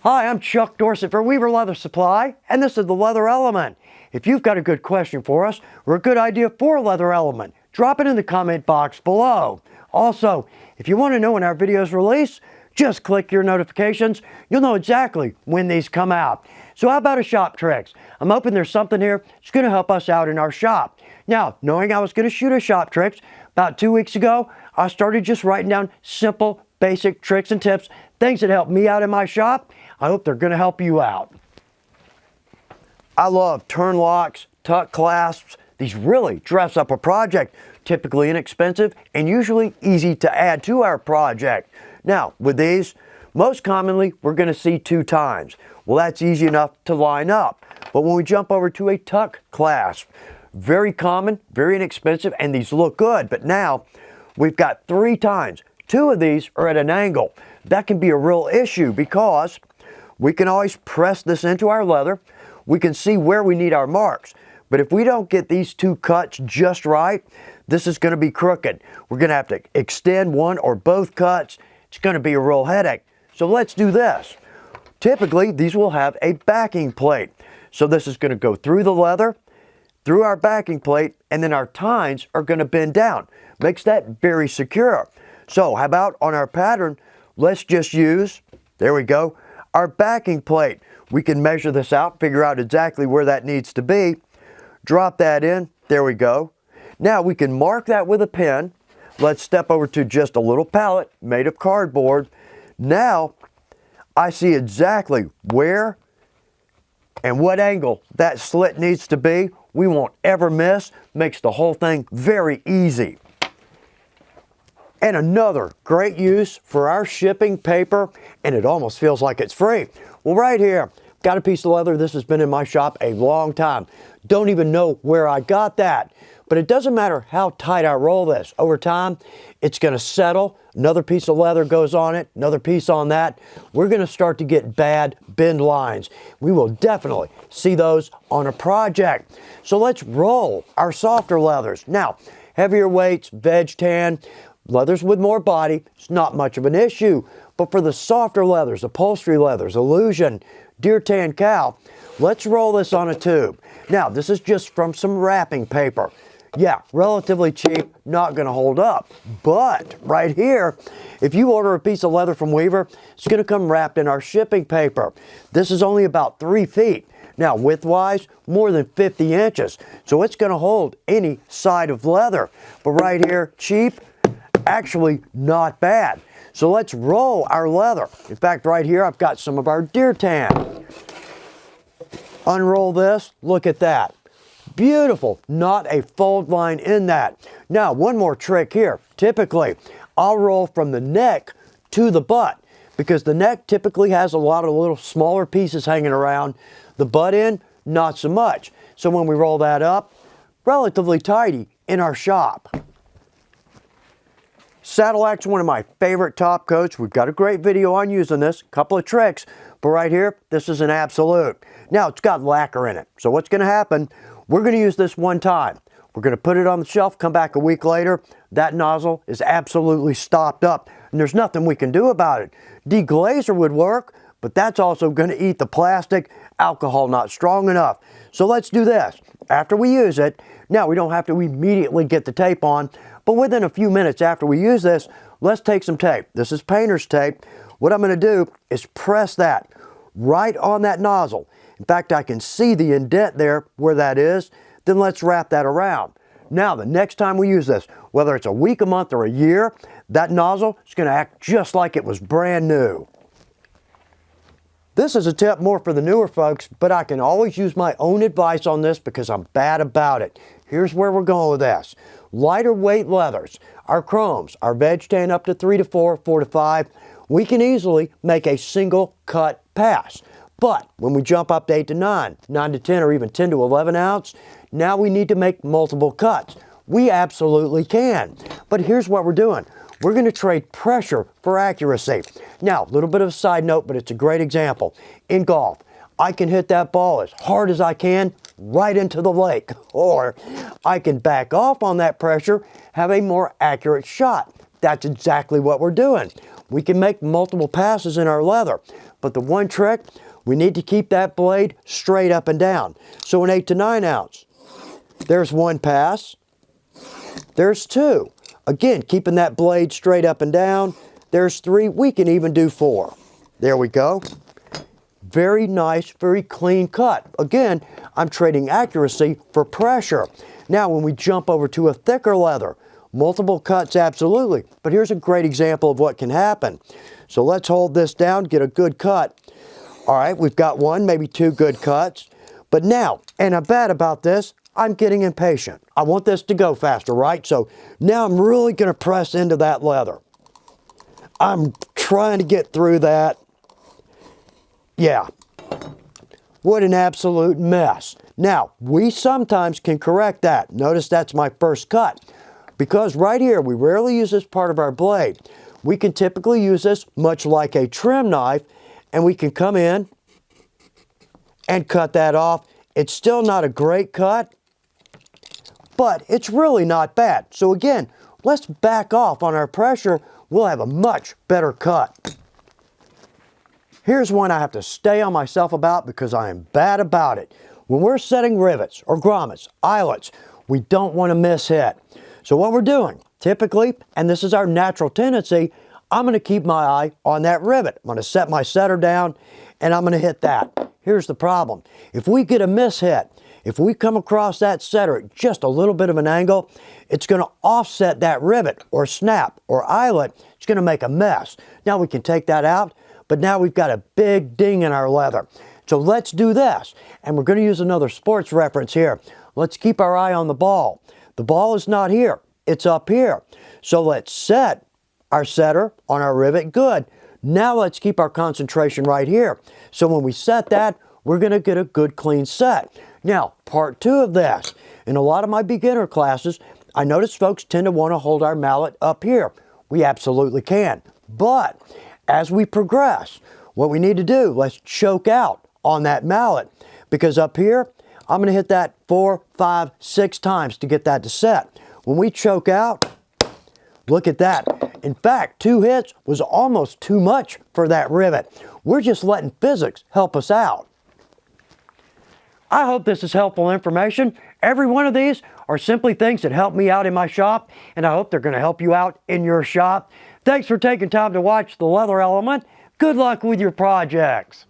Hi, I'm Chuck Dorsett for Weaver Leather Supply, and this is the Leather Element. If you've got a good question for us or a good idea for a Leather Element, drop it in the comment box below. Also, if you want to know when our videos release, just click your notifications. You'll know exactly when these come out. So how about a shop tricks? I'm hoping there's something here that's going to help us out in our shop. Now, knowing I was going to shoot a shop tricks, about 2 weeks ago, I started just writing down simple, basic tricks and tips, things that help me out in my shop. I hope they're going to help you out. I love turn locks, tuck clasps. These really dress up a project, typically inexpensive and usually easy to add to our project. Now, with these, most commonly, we're going to see 2 times. Well, that's easy enough to line up. But when we jump over to a tuck clasp, very common, very inexpensive, and these look good. But now, we've got 3 times. 2 of these are at an angle. That can be a real issue because we can always press this into our leather. We can see where we need our marks. But if we don't get these 2 cuts just right, this is going to be crooked. We're going to have to extend one or both cuts. It's going to be a real headache. So let's do this. Typically, these will have a backing plate. So this is going to go through the leather, through our backing plate, and then our tines are going to bend down. Makes that very secure. So how about on our pattern, let's just use, there we go, our backing plate. We can measure this out, figure out exactly where that needs to be, drop that in, there we go. Now we can mark that with a pen. Let's step over to just a little palette made of cardboard. Now I see exactly where and what angle that slit needs to be. We won't ever miss, makes the whole thing very easy. And another great use for our shipping paper, and it almost feels like it's free. Well, right here, got a piece of leather. This has been in my shop a long time. Don't even know where I got that. But it doesn't matter how tight I roll this. Over time, it's going to settle. Another piece of leather goes on it, another piece on that. We're going to start to get bad bend lines. We will definitely see those on a project. So let's roll our softer leathers. Now, heavier weights, veg tan, leathers with more body, it's not much of an issue. But for the softer leathers, upholstery leathers, illusion, deer tan cow, let's roll this on a tube. Now, this is just from some wrapping paper. Yeah, relatively cheap, not going to hold up. But right here, if you order a piece of leather from Weaver, it's going to come wrapped in our shipping paper. This is only about 3 feet. Now, width-wise, more than 50 inches. So it's going to hold any side of leather. But right here, cheap, actually not bad. So let's roll our leather. In fact, right here, I've got some of our deer tan. Unroll this, look at that. Beautiful, not a fold line in that. Now, one more trick here. Typically, I'll roll from the neck to the butt because the neck typically has a lot of little smaller pieces hanging around. The butt end, not so much. So when we roll that up, relatively tidy in our shop. Saddle Lac's one of my favorite top coats. We've got a great video on using this, a couple of tricks, but right here, this is an absolute. Now, it's got lacquer in it. So what's going to happen, we're going to use this one time. We're going to put it on the shelf, come back a week later. That nozzle is absolutely stopped up, and there's nothing we can do about it. Deglazer would work, but that's also going to eat the plastic. Alcohol not strong enough. So let's do this. After we use it, now we don't have to immediately get the tape on, but within a few minutes after we use this, let's take some tape. This is painter's tape. What I'm going to do is press that right on that nozzle. In fact, I can see the indent there where that is. Then let's wrap that around. Now, the next time we use this, whether it's a week, a month, or a year, that nozzle is going to act just like it was brand new. This is a tip more for the newer folks, but I can always use my own advice on this because I'm bad about it. Here's where we're going with this. Lighter weight leathers, our chromes, our veg tan up to 3 to 4, 4 to 5, we can easily make a single cut pass. But when we jump up to 8 to 9, 9 to 10, or even 10 to 11 ounce, now we need to make multiple cuts. We absolutely can. But here's what we're doing. We're going to trade pressure for accuracy. Now, a little bit of a side note, but it's a great example. In golf, I can hit that ball as hard as I can right into the lake. Or I can back off on that pressure, have a more accurate shot. That's exactly what we're doing. We can make multiple passes in our leather. but the one trick, we need to keep that blade straight up and down. So an 8 to 9 ounce, there's one pass, there's two. Again, keeping that blade straight up and down, there's 3, we can even do 4. There we go. Very nice, very clean cut. Again, I'm trading accuracy for pressure. Now, when we jump over to a thicker leather, multiple cuts, absolutely. But here's a great example of what can happen. So let's hold this down, get a good cut. All right, we've got 1, maybe 2 good cuts. But now, and I'm bad about this, I'm getting impatient. I want this to go faster, right? So now I'm really going to press into that leather. I'm trying to get through that. Yeah, what an absolute mess. Now, we sometimes can correct that. Notice that's my first cut. Because right here, we rarely use this part of our blade. We can typically use this much like a trim knife, and we can come in and cut that off. It's still not a great cut, but it's really not bad. So again, let's back off on our pressure. We'll have a much better cut. Here's one I have to stay on myself about because I am bad about it. When we're setting rivets or grommets, eyelets, we don't want to miss hit. So what we're doing, typically, and this is our natural tendency, I'm going to keep my eye on that rivet. I'm going to set my setter down and I'm going to hit that. Here's the problem. If we get a miss hit, if we come across that setter at just a little bit of an angle, it's going to offset that rivet or snap or eyelet. It's going to make a mess. Now we can take that out, but now we've got a big ding in our leather. So let's do this. And we're going to use another sports reference here. Let's keep our eye on the ball. The ball is not here. It's up here. So let's set our setter on our rivet. Good. Now let's keep our concentration right here. So when we set that, we're going to get a good clean set. Now, part 2 of this. In a lot of my beginner classes, I notice folks tend to want to hold our mallet up here. We absolutely can. But as we progress, what we need to do, let's choke out on that mallet. Because up here, I'm going to hit that 4, 5, 6 times to get that to set. When we choke out, look at that. In fact, 2 hits was almost too much for that rivet. We're just letting physics help us out. I hope this is helpful information. Every one of these are simply things that help me out in my shop, and I hope they're going to help you out in your shop. Thanks for taking time to watch The Leather Element. Good luck with your projects.